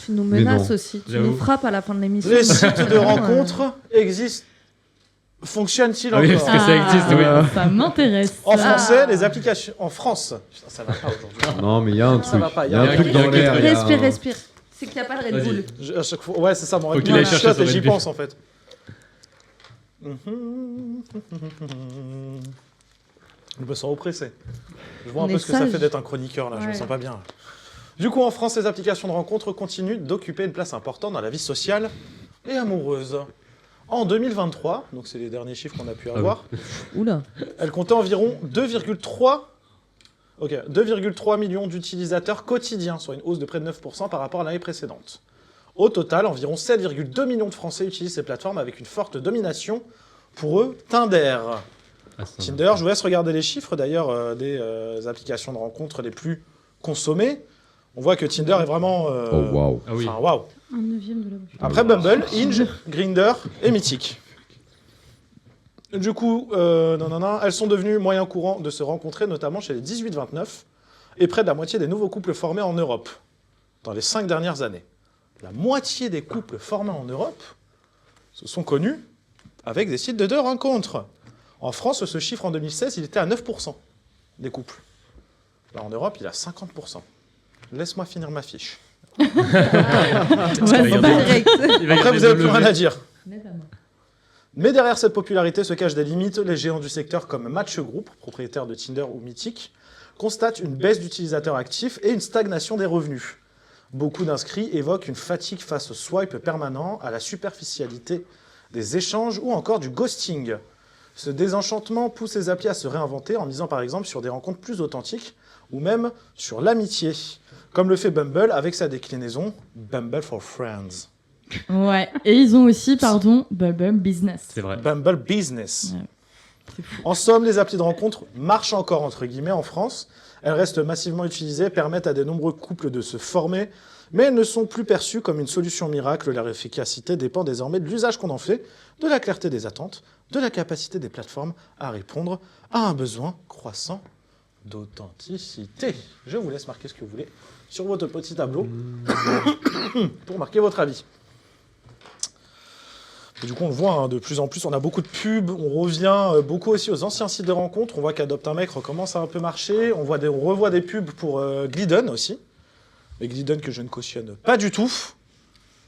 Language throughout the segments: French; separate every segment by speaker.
Speaker 1: Tu nous menaces aussi. Tu nous frappes à la fin de l'émission.
Speaker 2: Les sites de rencontres existent. Fonctionnent-ils encore?
Speaker 3: Oui, parce que ça existe, oui.
Speaker 4: Ça m'intéresse.
Speaker 2: En français, les applications... En France... Putain, ça va pas aujourd'hui.
Speaker 5: Non, mais il y a un truc.
Speaker 2: va pas,
Speaker 5: Il y a un truc dans l'air.
Speaker 1: Respire. C'est qu'il n'y a pas de Red Bull.
Speaker 2: À chaque fois... Ouais, c'est ça, mon Red
Speaker 3: qu'il
Speaker 2: Bull.
Speaker 3: aille chercher son
Speaker 2: Et j'y
Speaker 3: Red Bull.
Speaker 2: pense, en fait. Je me sens oppressé. Je vois un
Speaker 1: On
Speaker 2: peu
Speaker 1: est
Speaker 2: ce que ça
Speaker 1: sage.
Speaker 2: fait d'être un chroniqueur, là. Je me
Speaker 1: Ouais.
Speaker 2: sens pas bien. Du coup, en France, les applications de rencontres continuent d'occuper une place importante dans la vie sociale et amoureuse. En 2023, donc c'est les derniers chiffres qu'on a pu avoir,
Speaker 1: Oula.
Speaker 2: elle comptait environ 2,3 millions d'utilisateurs quotidiens, soit une hausse de près de 9% par rapport à l'année précédente. Au total, environ 7,2 millions de Français utilisent ces plateformes avec une forte domination. Pour eux, Tinder. Tinder, je vous laisse regarder les chiffres d'ailleurs des applications de rencontres les plus consommées. On voit que Tinder est vraiment...
Speaker 5: Oh, waouh.
Speaker 3: Ah oui.
Speaker 2: Enfin, waouh.
Speaker 4: 1/9 de la bouche.
Speaker 2: Après Bumble, Hinge, Grindr et Mythic. Du coup, elles sont devenues moyen courant de se rencontrer, notamment chez les 18-29, et près de la moitié des nouveaux couples formés en Europe, dans les 5 dernières années. La moitié des couples formés en Europe se sont connus avec des sites de rencontres. En France, ce chiffre en 2016, il était à 9% des couples. Là, en Europe, il est à 50%. Laisse-moi finir ma fiche.
Speaker 4: Ouais, c'est pas direct.
Speaker 2: Après, vous n'avez plus rien à dire.
Speaker 4: Mets ta main.
Speaker 2: Mais derrière cette popularité se cachent des limites. Les géants du secteur comme Match Group, propriétaire de Tinder ou Mythic, constatent une baisse d'utilisateurs actifs et une stagnation des revenus. Beaucoup d'inscrits évoquent une fatigue face au swipe permanent, à la superficialité des échanges ou encore du ghosting. Ce désenchantement pousse les applis à se réinventer en misant par exemple sur des rencontres plus authentiques ou même sur l'amitié, comme le fait Bumble avec sa déclinaison Bumble for Friends.
Speaker 4: Ouais, et ils ont aussi, Bumble Business.
Speaker 3: C'est vrai.
Speaker 2: Bumble Business.
Speaker 4: Ouais, c'est fou.
Speaker 2: En somme, les applis de rencontre marchent encore, entre guillemets, en France. Elles restent massivement utilisées, permettent à de nombreux couples de se former, mais elles ne sont plus perçues comme une solution miracle. Leur efficacité dépend désormais de l'usage qu'on en fait, de la clarté des attentes, de la capacité des plateformes à répondre à un besoin croissant d'authenticité. Je vous laisse marquer ce que vous voulez sur votre petit tableau pour marquer votre avis. Et du coup, on le voit de plus en plus, on a beaucoup de pubs, on revient beaucoup aussi aux anciens sites de rencontres. On voit qu'Adopte un mec recommence à un peu marcher. On revoit des pubs pour Glidden aussi. Mais Glidden que je ne cautionne pas du tout.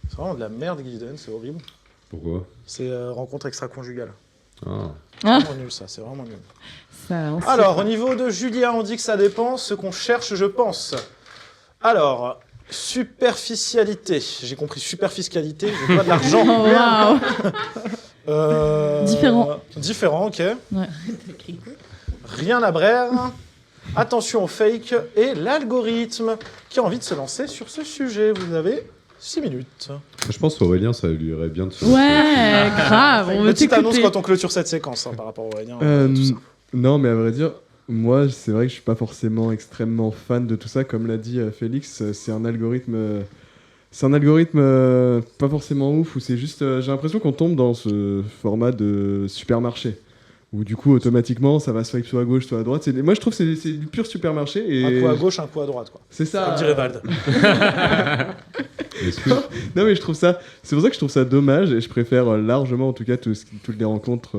Speaker 2: C'est vraiment de la merde, Glidden, c'est horrible.
Speaker 5: Pourquoi?
Speaker 2: C'est rencontre extra-conjugale.
Speaker 5: Ah.
Speaker 2: C'est vraiment nul, ça, c'est vraiment nul.
Speaker 4: Ça, on sait
Speaker 2: Alors,
Speaker 4: pas.
Speaker 2: au niveau de Julia, on dit que ça dépend. Ce qu'on cherche, je pense. Alors, superficialité. J'ai compris superfiscalité, je veux pas de l'argent.
Speaker 4: Oh, waouh.
Speaker 2: Différent. Différent, ok.
Speaker 4: Ouais.
Speaker 2: Rien à braire. Attention au fake et l'algorithme qui a envie de se lancer sur ce sujet. Vous avez 6 minutes.
Speaker 5: Je pense qu'Aurélien, ça lui irait bien de se lancer.
Speaker 4: Ouais, grave, on veut
Speaker 2: Petite annonce
Speaker 4: t'écouter.
Speaker 2: quand on clôture cette séquence par rapport au Aurélien. Tout ça.
Speaker 6: Non, mais à vrai dire, moi, c'est vrai que je suis pas forcément extrêmement fan de tout ça. Comme l'a dit Félix, c'est un algorithme. C'est un algorithme pas forcément ouf, où c'est juste. J'ai l'impression qu'on tombe dans ce format de supermarché. Où du coup, automatiquement, ça va swipe soit à gauche, soit à droite. Moi, je trouve que c'est du pur supermarché. Et
Speaker 2: Un coup à gauche, un coup à droite, quoi.
Speaker 6: c'est ça.
Speaker 2: Comme dirait Vald.
Speaker 5: Est-ce que...
Speaker 6: Non, mais je trouve ça. C'est pour ça que je trouve ça dommage et je préfère largement, en tout cas, toutes les rencontres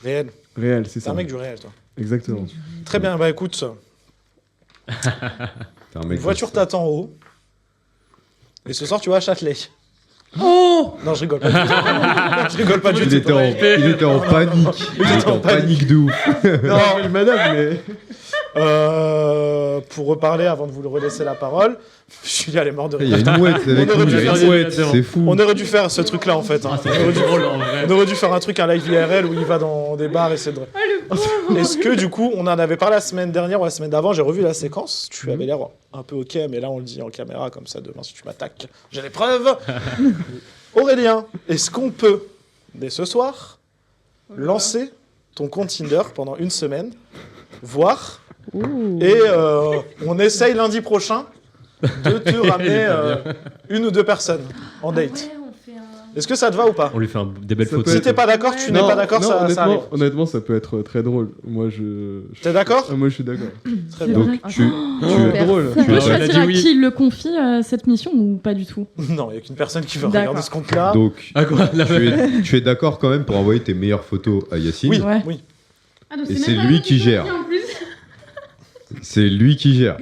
Speaker 2: Réel.
Speaker 6: réelles. C'est
Speaker 2: C'est
Speaker 6: ça.
Speaker 2: un mec du réel, toi.
Speaker 6: Exactement.
Speaker 2: Très bien, bah écoute,
Speaker 5: T'es un
Speaker 2: une
Speaker 5: mec
Speaker 2: voiture t'attend en haut. Et ce soir, tu vas à Châtelet.
Speaker 4: Oh,
Speaker 2: Non, je rigole pas du tout. Je rigole pas du
Speaker 5: Il
Speaker 2: tout.
Speaker 5: était en panique. Il était en panique de ouf.
Speaker 2: Non,
Speaker 6: Madame, mais.
Speaker 2: pour reparler avant de vous le relaisser la parole, Julia, elle est morte de
Speaker 5: Il y a
Speaker 2: rire.
Speaker 5: une mouette avec
Speaker 2: On aurait
Speaker 5: nous,
Speaker 2: dû
Speaker 5: il y a
Speaker 2: faire
Speaker 5: une mouette,
Speaker 3: ça.
Speaker 5: c'est fou.
Speaker 2: On aurait dû faire ce truc-là en fait. hein.
Speaker 3: C'est drôle en vrai.
Speaker 2: On aurait dû faire un truc, un live IRL où il va dans des bars et c'est drôle. Est-ce que du coup, on en avait parlé la semaine dernière ou la semaine d'avant, j'ai revu la séquence. Tu avais l'air un peu ok, mais là on le dit en caméra comme ça. Demain, si tu m'attaques, j'ai les preuves. Aurélien, est-ce qu'on peut, dès ce soir, lancer ton compte Tinder pendant une semaine, voir, et on essaye lundi prochain de te ramener une ou deux personnes en date.
Speaker 1: Ah ouais, on fait un...
Speaker 2: Est-ce que ça te va ou pas?
Speaker 3: On lui fait des belles
Speaker 6: Ça
Speaker 3: photos.
Speaker 6: peut
Speaker 2: Si
Speaker 6: être-
Speaker 2: t'es pas d'accord, tu n'es pas d'accord, ça arrive.
Speaker 6: honnêtement, ça peut être très drôle. Moi,
Speaker 2: T'es d'accord?
Speaker 6: moi, je suis d'accord.
Speaker 2: Très
Speaker 4: C'est
Speaker 2: bien.
Speaker 5: Donc,
Speaker 4: vrai.
Speaker 5: tu
Speaker 6: C'est drôle.
Speaker 4: On peut
Speaker 3: Ouais,
Speaker 4: choisir
Speaker 3: on a dit
Speaker 4: à
Speaker 3: oui.
Speaker 4: qui il le confie cette mission ou pas du tout?
Speaker 2: Non, il n'y a qu'une personne qui va
Speaker 4: D'accord.
Speaker 2: regarder ce compte-là.
Speaker 5: donc,
Speaker 3: Ah quoi là,
Speaker 5: tu es d'accord quand même pour envoyer tes meilleures photos à Yacine.
Speaker 2: Oui,
Speaker 4: Ouais.
Speaker 2: oui.
Speaker 7: Ah, donc
Speaker 5: Et
Speaker 7: même
Speaker 5: c'est
Speaker 7: pas
Speaker 5: lui
Speaker 7: moi
Speaker 5: qui gère.
Speaker 7: confie en plus.
Speaker 5: C'est lui qui gère.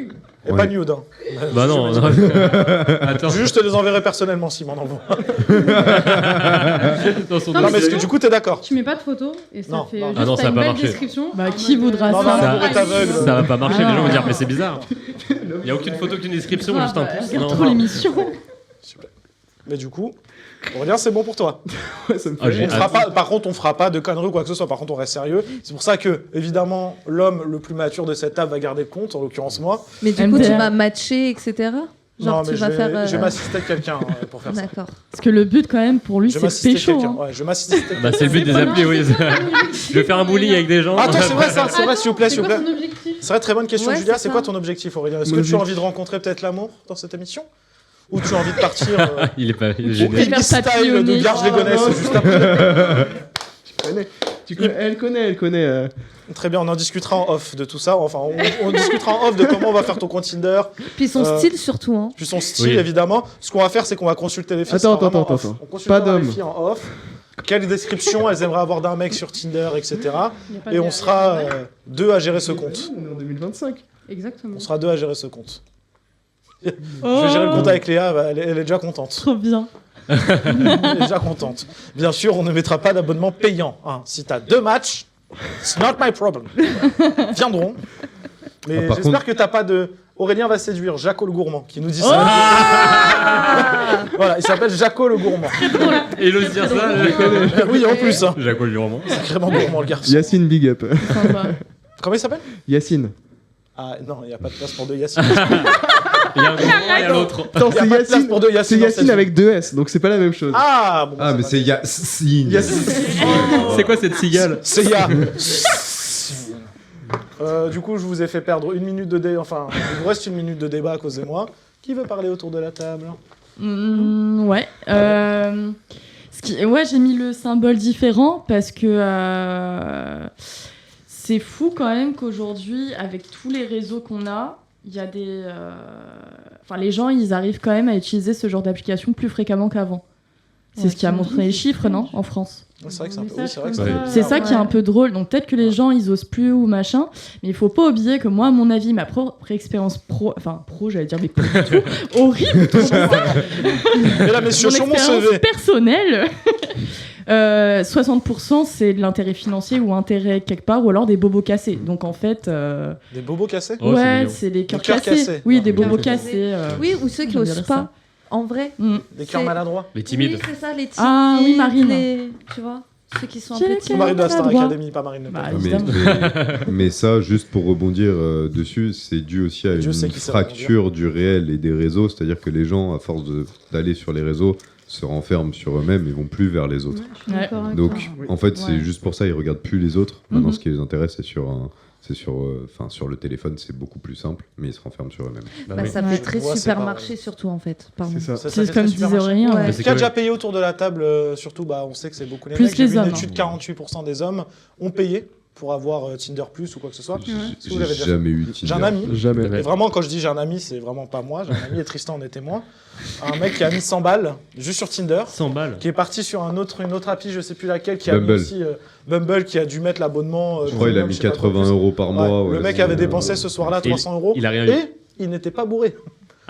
Speaker 2: Et
Speaker 5: Ouais.
Speaker 2: pas nude, hein.
Speaker 3: Bah non,
Speaker 2: Je-
Speaker 3: non. Attends.
Speaker 2: Je te les enverrai personnellement s'il m'en envoie.
Speaker 3: Dans son
Speaker 7: Non,
Speaker 2: Non, mais
Speaker 3: dossier.
Speaker 2: est-ce que du coup t'es d'accord?
Speaker 7: Tu mets pas de photos et ça
Speaker 2: Non,
Speaker 7: fait
Speaker 2: non.
Speaker 7: juste
Speaker 3: Ah non, ça
Speaker 7: t'as
Speaker 3: a
Speaker 7: une
Speaker 3: pas
Speaker 7: belle
Speaker 3: marché.
Speaker 7: description.
Speaker 4: Bah,
Speaker 7: en
Speaker 4: qui
Speaker 7: mode,
Speaker 4: voudra
Speaker 2: Non,
Speaker 4: ça
Speaker 2: non,
Speaker 3: Ça-
Speaker 2: pour être aveugle.
Speaker 3: Ça va pas marcher, les gens vont dire
Speaker 4: Ah.
Speaker 3: mais c'est bizarre. Il y a aucune photo, aucune description,
Speaker 4: Ah,
Speaker 3: juste un
Speaker 4: bah,
Speaker 3: pouce.
Speaker 4: regarde
Speaker 3: Non,
Speaker 4: trop l'émission.
Speaker 2: Super. Mais du coup, Aurélien, c'est bon pour toi.
Speaker 6: Ouais, ça me fait
Speaker 3: Ah, j'ai
Speaker 6: rire.
Speaker 2: On fera pas, par contre, on fera pas de conneries ou quoi que ce soit. Par contre, on reste sérieux. C'est pour ça que, évidemment, l'homme le plus mature de cette table va garder le compte, en l'occurrence moi.
Speaker 1: Mais du coup, tu
Speaker 4: MDR.
Speaker 1: vas matcher, etc. Genre,
Speaker 2: Non, mais
Speaker 1: tu vas faire.
Speaker 2: je vais m'assister de quelqu'un pour faire ça.
Speaker 1: D'accord.
Speaker 4: Parce que le but, quand même, pour lui,
Speaker 2: Je vais
Speaker 4: c'est de
Speaker 2: m'assister de
Speaker 4: pécho.
Speaker 2: quelqu'un.
Speaker 4: hein.
Speaker 2: Ouais, je vais m'assister de quelqu'un.
Speaker 3: Bah c'est le but des applis, oui. Je vais faire un bully avec des gens.
Speaker 2: Attends, c'est vrai ça, c'est vrai, s'il vous plaît, s'il
Speaker 7: C'est
Speaker 2: vous
Speaker 7: quoi
Speaker 2: plaît.
Speaker 7: ton objectif?
Speaker 2: C'est vrai, très bonne question,
Speaker 1: Ouais,
Speaker 2: Julia.
Speaker 1: c'est
Speaker 2: C'est
Speaker 1: ça.
Speaker 2: quoi ton objectif, Aurélien? Est-ce
Speaker 6: Mon
Speaker 2: que tu as
Speaker 6: objectif-
Speaker 2: envie de rencontrer peut-être l'amour dans cette émission? Ou tu as envie de partir
Speaker 3: Il est pas. Il est
Speaker 2: au
Speaker 3: gêné.
Speaker 2: Ibis style de
Speaker 4: papillonner.
Speaker 2: Garges-les-Gonesse
Speaker 6: Oh,
Speaker 2: juste après?
Speaker 6: Tu connais, elle connaît.
Speaker 2: Très bien, on en discutera en off de tout ça. Enfin, on discutera en off de comment on va faire ton compte Tinder,
Speaker 1: Puis son style surtout. Hein.
Speaker 2: puis son style,
Speaker 3: Oui.
Speaker 2: évidemment. Ce qu'on va faire, c'est qu'on va consulter les filles.
Speaker 6: Attends,
Speaker 2: ce sera vraiment
Speaker 6: attends,
Speaker 2: off.
Speaker 6: attends.
Speaker 2: On consultera
Speaker 6: Pas
Speaker 2: les
Speaker 6: d'homme.
Speaker 2: filles en off. Quelle description elles aimeraient avoir d'un mec sur Tinder, etc.
Speaker 7: Y a pas
Speaker 2: Et
Speaker 7: de-
Speaker 2: on sera deux à gérer ce compte.
Speaker 6: On est en 2025.
Speaker 7: Exactement.
Speaker 2: On sera deux à gérer ce compte. Je
Speaker 4: Oh,
Speaker 2: vais gérer le compte avec Léa, elle est déjà contente.
Speaker 4: Trop bien.
Speaker 2: Elle est déjà contente. Bien sûr, on ne mettra pas d'abonnement payant. Hein. Si t'as 2 matchs, it's not my problem. Viendront. Mais
Speaker 5: par
Speaker 2: j'espère
Speaker 5: contre-
Speaker 2: que t'as pas de... Aurélien va séduire Jaco le gourmand, qui nous dit
Speaker 4: Oh
Speaker 2: ça. Voilà, il s'appelle Jaco le gourmand.
Speaker 3: Et il ose dire ça.
Speaker 2: Oui, en plus. Hein.
Speaker 3: Jacques le roman.
Speaker 2: Sacrément gourmand, le garçon.
Speaker 6: Yacine, big up.
Speaker 4: Sympa.
Speaker 2: Comment il s'appelle?
Speaker 6: Yacine.
Speaker 2: Ah non, il n'y a pas de place pour deux Yacine.
Speaker 3: Il y a un moment, il y a l'autre.
Speaker 6: Attends,
Speaker 2: Il y a
Speaker 6: c'est
Speaker 2: pas de place
Speaker 6: Yacine.
Speaker 2: pour deux
Speaker 6: C'est
Speaker 2: Yacine. dans
Speaker 6: Yacine
Speaker 2: cette
Speaker 6: avec 2 S, donc c'est pas la même chose.
Speaker 2: vie. Ah, bon,
Speaker 5: Ah, mais c'est Yacine.
Speaker 6: Yacine.
Speaker 3: C'est quoi cette cigale?
Speaker 2: C'est Ya. Du coup, je vous ai fait perdre 1 minute de débat. Enfin, il vous reste 1 minute de débat à cause de moi. Qui veut parler autour de la table?
Speaker 4: Ouais. Ouais, j'ai mis le symbole différent parce que c'est fou quand même qu'aujourd'hui, avec tous les réseaux qu'on a, il y a des. Enfin, les gens, ils arrivent quand même à utiliser ce genre d'application plus fréquemment qu'avant. C'est
Speaker 7: Ouais,
Speaker 4: ce qui a
Speaker 7: t'imagines,
Speaker 4: montré les
Speaker 7: c'est
Speaker 4: chiffres, non,
Speaker 7: dingue.
Speaker 4: en France.
Speaker 2: C'est vrai que c'est un peu. Oui,
Speaker 7: Message
Speaker 2: c'est vrai que
Speaker 7: comme
Speaker 2: c'est-
Speaker 3: Ouais.
Speaker 7: ça,
Speaker 4: C'est ça qui est
Speaker 7: ouais.
Speaker 4: un peu drôle. Donc peut-être que les gens, ils osent plus ou machin. Mais il faut pas oublier que moi, à mon avis, ma propre expérience pro, j'allais dire, mais pas du tout, horrible,
Speaker 2: Mesdames, messieurs,
Speaker 4: mon
Speaker 2: sur mon
Speaker 4: expérience
Speaker 2: CV.
Speaker 4: personnelle, 60% c'est de l'intérêt financier ou intérêt quelque part, ou alors des bobos cassés. Donc en fait,
Speaker 2: Des bobos cassés?
Speaker 3: Oh, c'est
Speaker 4: ouais,
Speaker 3: mignon.
Speaker 4: c'est des cœurs
Speaker 2: cœurs
Speaker 4: cassés.
Speaker 2: cassés.
Speaker 4: Oui,
Speaker 2: Ah,
Speaker 4: des
Speaker 2: des
Speaker 4: bobos
Speaker 1: cœurs
Speaker 4: cassés.
Speaker 1: Oui, ou ceux qui
Speaker 4: j'aime bien
Speaker 1: osent
Speaker 4: ça.
Speaker 1: pas. En vrai.
Speaker 4: Mm.
Speaker 2: Des cœurs
Speaker 1: C'est-
Speaker 2: maladroits?
Speaker 3: Mais timide.
Speaker 1: Oui, c'est ça, les timides.
Speaker 4: Ah oui, Marine.
Speaker 1: Tu vois, ceux qui sont un
Speaker 4: J'ai
Speaker 1: peu
Speaker 4: les
Speaker 1: timides.
Speaker 2: Marine de la Star
Speaker 4: maladroit.
Speaker 2: Academy, pas Marine Le Pen.
Speaker 4: Bah,
Speaker 5: Mais,
Speaker 4: évidemment.
Speaker 5: mais ça, juste pour rebondir dessus, c'est dû aussi à
Speaker 2: Dieu
Speaker 5: une
Speaker 2: sait qui sait
Speaker 5: fracture du réel et des réseaux. C'est-à-dire que les gens, à force d'aller sur les réseaux, se renferment sur eux-mêmes et vont plus vers les autres.
Speaker 7: Ouais, je suis
Speaker 4: Ouais.
Speaker 7: d'accord avec
Speaker 5: Donc,
Speaker 7: toi.
Speaker 5: en fait, c'est
Speaker 4: Ouais.
Speaker 5: juste pour ça, ils regardent plus les autres. Maintenant,
Speaker 4: Mhm.
Speaker 5: ce qui les intéresse, c'est sur le téléphone, c'est beaucoup plus simple, mais ils se renferment sur eux-mêmes.
Speaker 3: Bah
Speaker 1: Bah,
Speaker 3: oui.
Speaker 1: ça
Speaker 4: Ouais.
Speaker 1: fait très
Speaker 2: Ouais, c'est
Speaker 1: supermarché
Speaker 2: pas-
Speaker 1: surtout en fait. Pardon.
Speaker 6: C'est ça.
Speaker 2: Ça
Speaker 4: C'est
Speaker 2: fait
Speaker 4: comme
Speaker 2: très
Speaker 4: disait
Speaker 2: supermarché.
Speaker 4: Aurélien.
Speaker 1: Ouais.
Speaker 3: Mais c'est
Speaker 2: Qui a
Speaker 3: que-
Speaker 2: déjà payé autour de la table, surtout, bah, on sait que c'est beaucoup les
Speaker 4: Plus
Speaker 2: mecs. J'ai
Speaker 4: les
Speaker 2: vu une
Speaker 4: hommes,
Speaker 2: étude,
Speaker 4: hein.
Speaker 2: 48% des hommes ont payé pour avoir Tinder Plus ou quoi que ce soit.
Speaker 5: J'ai
Speaker 2: Si vous l'avez déjà
Speaker 5: jamais eu
Speaker 2: J'ai un
Speaker 5: Tinder.
Speaker 2: ami.
Speaker 6: Jamais.
Speaker 3: Ouais.
Speaker 2: Et vraiment, quand je dis j'ai un ami, c'est vraiment pas moi. J'ai un ami et Tristan en est témoin. Un mec qui a mis 100 balles juste sur Tinder,
Speaker 3: 100 balles.
Speaker 2: qui est parti sur une autre appli, je sais plus laquelle, qui a mis
Speaker 5: Bumble.
Speaker 2: aussi Bumble, qui a dû mettre l'abonnement.
Speaker 5: Je crois qu'il a
Speaker 2: premium,
Speaker 5: mis
Speaker 2: je sais pas quoi,
Speaker 5: 80 euros par
Speaker 2: plus.
Speaker 5: mois.
Speaker 2: Ouais,
Speaker 5: ouais,
Speaker 2: le mec
Speaker 5: c'est-
Speaker 2: avait dépensé ce soir-là
Speaker 3: Et
Speaker 2: 300 euros
Speaker 3: Il a rien eu.
Speaker 2: et il n'était pas bourré.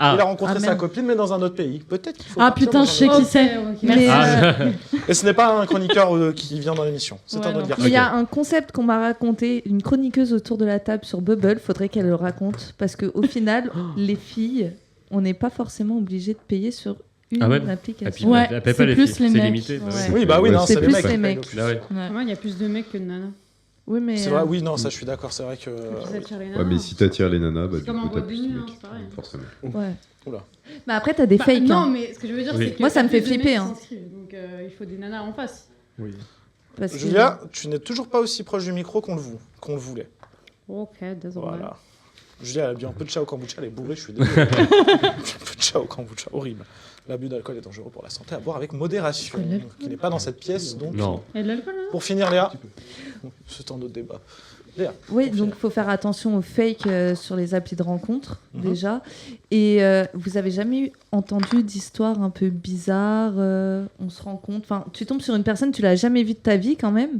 Speaker 3: Ah,
Speaker 2: Il a rencontré
Speaker 1: Ah,
Speaker 2: sa
Speaker 1: merde.
Speaker 2: copine, mais dans un autre pays. Peut-être qu'il faut
Speaker 4: Ah
Speaker 2: partir
Speaker 4: putain,
Speaker 2: dans
Speaker 4: je
Speaker 2: un
Speaker 4: sais
Speaker 2: autre
Speaker 4: qui
Speaker 7: Ok,
Speaker 4: c'est.
Speaker 7: ok.
Speaker 4: Merci.
Speaker 1: Mais,
Speaker 3: Ah,
Speaker 2: Et ce n'est pas un chroniqueur qui vient dans l'émission. C'est
Speaker 4: Ouais,
Speaker 2: un autre
Speaker 4: non.
Speaker 2: garçon.
Speaker 1: Il y a un concept qu'on m'a raconté, une chroniqueuse autour de la table sur Bubble, faudrait qu'elle le raconte, parce qu'au final, les filles, on n'est pas forcément obligé de payer sur une
Speaker 3: Ah ouais.
Speaker 1: application.
Speaker 3: Et puis,
Speaker 4: Ouais,
Speaker 3: elle paie
Speaker 4: c'est
Speaker 3: pas les
Speaker 4: plus
Speaker 3: filles,
Speaker 4: les
Speaker 3: c'est
Speaker 4: mecs.
Speaker 3: limité. bah
Speaker 4: Ouais.
Speaker 3: oui.
Speaker 2: Oui, bah oui,
Speaker 5: Ouais,
Speaker 2: non,
Speaker 1: c'est
Speaker 2: c'est les
Speaker 1: plus
Speaker 2: mecs.
Speaker 1: les
Speaker 2: qui
Speaker 1: mecs.
Speaker 2: payent le plus.
Speaker 3: Bah ouais.
Speaker 4: Ouais.
Speaker 7: Pour moi, il y a plus de mecs que de nanas.
Speaker 1: Oui, mais
Speaker 2: C'est vrai, oui, non, ça je suis d'accord, c'est vrai que.
Speaker 7: Et puis, ça attire les
Speaker 5: Ouais,
Speaker 7: nanas.
Speaker 5: mais si t'attires les nanas, bah,
Speaker 7: C'est
Speaker 5: du
Speaker 7: comme
Speaker 5: coup,
Speaker 7: en
Speaker 5: t'as
Speaker 7: boîte de
Speaker 5: plus de
Speaker 7: nuit,
Speaker 5: mecs.
Speaker 7: hein, c'est pareil.
Speaker 5: Forcément.
Speaker 1: ouais.
Speaker 2: Oula.
Speaker 1: Mais après, t'as des
Speaker 7: Bah,
Speaker 1: fakes.
Speaker 7: Non,
Speaker 1: hein,
Speaker 7: mais ce que je veux dire,
Speaker 3: Oui.
Speaker 7: c'est que.
Speaker 1: Moi, ça me fait
Speaker 7: plus de mecs
Speaker 1: flipper,
Speaker 7: qui
Speaker 1: hein.
Speaker 7: s'inscrivent, Donc, il faut des nanas en face.
Speaker 6: Oui.
Speaker 1: parce que-
Speaker 2: Julia, tu n'es toujours pas aussi proche du micro qu'on le voulait.
Speaker 7: Ok, désolé.
Speaker 2: Voilà. Julie, elle a bu un peu de chai au kombucha, elle est bourrée, je suis désolé. Un peu de chai au kombucha, horrible. L'abus d'alcool est dangereux pour la santé, à boire avec modération. Qui n'est pas dans cette pièce, donc.
Speaker 3: Non.
Speaker 7: Et de l'alcool, hein.
Speaker 2: Pour finir, Léa, c'est un autre débat. Léa.
Speaker 1: Oui,
Speaker 2: pour
Speaker 1: donc il faut faire attention aux fakes sur les applis de rencontres,
Speaker 2: Mhm.
Speaker 1: déjà. Et vous avez jamais entendu d'histoires un peu bizarres on se rend compte. Enfin, tu tombes sur une personne, tu l'as jamais vue de ta vie quand même.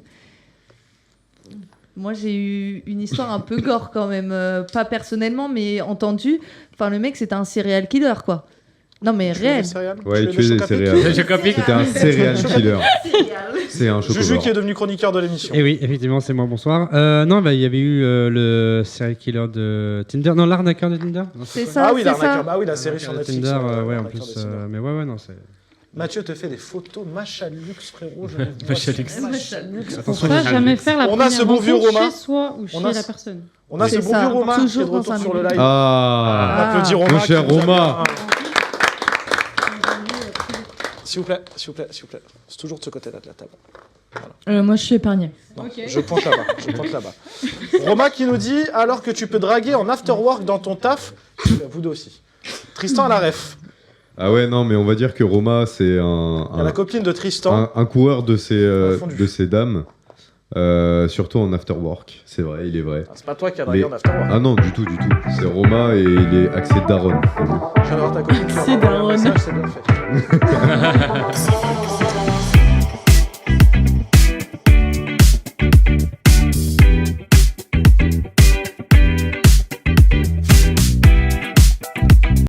Speaker 1: Moi, j'ai eu une histoire un peu gore quand même. Pas personnellement, mais entendue. Enfin, le mec, c'était un serial killer, quoi. Non, mais
Speaker 2: Tu veux
Speaker 1: réel.
Speaker 2: des céréales
Speaker 5: Ouais,
Speaker 2: Tu
Speaker 5: tu
Speaker 2: veux
Speaker 5: es
Speaker 2: des
Speaker 5: des
Speaker 2: chocapics
Speaker 5: céréales.
Speaker 3: Chocapic.
Speaker 5: C'était un serial killer. C'est un
Speaker 2: Juju
Speaker 5: chocolat.
Speaker 2: qui est devenu chroniqueur de l'émission.
Speaker 8: Et oui, effectivement, c'est moi, bonsoir. Non, bah, il y avait eu le serial killer de Tinder. Non, l'arnaqueur de Tinder. Non,
Speaker 1: C'est
Speaker 8: quoi
Speaker 1: ça,
Speaker 2: Ah oui,
Speaker 1: c'est
Speaker 2: l'arnaqueur,
Speaker 1: ça.
Speaker 2: bah oui, la série sur
Speaker 8: L'arnaqueur de
Speaker 2: Netflix.
Speaker 8: Tinder, ouais, en
Speaker 2: l'arnaqueur
Speaker 8: plus.
Speaker 2: de Tinder.
Speaker 8: Mais ouais, non, c'est.
Speaker 2: Mathieu te fait des photos Machalux, frérot. Je les vois
Speaker 3: Machalux.
Speaker 2: sur Machalux.
Speaker 7: Faut
Speaker 8: Attention,
Speaker 7: pas
Speaker 8: j'ai
Speaker 7: jamais
Speaker 8: un-
Speaker 7: faire la
Speaker 2: On a
Speaker 7: première
Speaker 2: ce bon vieux
Speaker 7: rencontre
Speaker 2: Romain.
Speaker 7: chez soi ou
Speaker 2: On
Speaker 7: chez
Speaker 2: a
Speaker 7: la
Speaker 2: ce-
Speaker 7: personne.
Speaker 2: On a ce
Speaker 1: C'est
Speaker 2: bon
Speaker 1: ça,
Speaker 2: vieux Romain qui est de
Speaker 1: toujours dans
Speaker 2: retour
Speaker 1: un
Speaker 2: sur le
Speaker 1: milieu.
Speaker 2: live.
Speaker 5: Ah,
Speaker 2: On applaudit
Speaker 1: Ah.
Speaker 2: Romain.
Speaker 5: Mon cher
Speaker 2: qui nous a
Speaker 5: Romain.
Speaker 2: bien- S'il vous plaît, s'il vous plaît, s'il vous plaît. C'est toujours de ce côté-là de la table.
Speaker 4: Moi, je suis épargnée.
Speaker 2: Non,
Speaker 7: Ok.
Speaker 2: je pointe là-bas, je pointe là-bas. Romain qui nous dit, alors que tu peux draguer en afterwork dans ton taf, vous deux aussi. Tristan à la ref.
Speaker 5: Ah ouais, non, mais on va dire que Roma, c'est
Speaker 2: Il y a la copine de Tristan.
Speaker 5: un coureur de
Speaker 2: Confondu.
Speaker 5: ces dames, surtout en afterwork. C'est vrai, il est vrai.
Speaker 2: Ah, c'est pas toi qui as dragué
Speaker 5: Mais-
Speaker 2: en afterwork.
Speaker 5: Ah non, du tout, du tout. C'est Roma et il est axé Daron.
Speaker 2: J'adore ta copine.
Speaker 4: C'est Daron.
Speaker 2: C'est bien fait.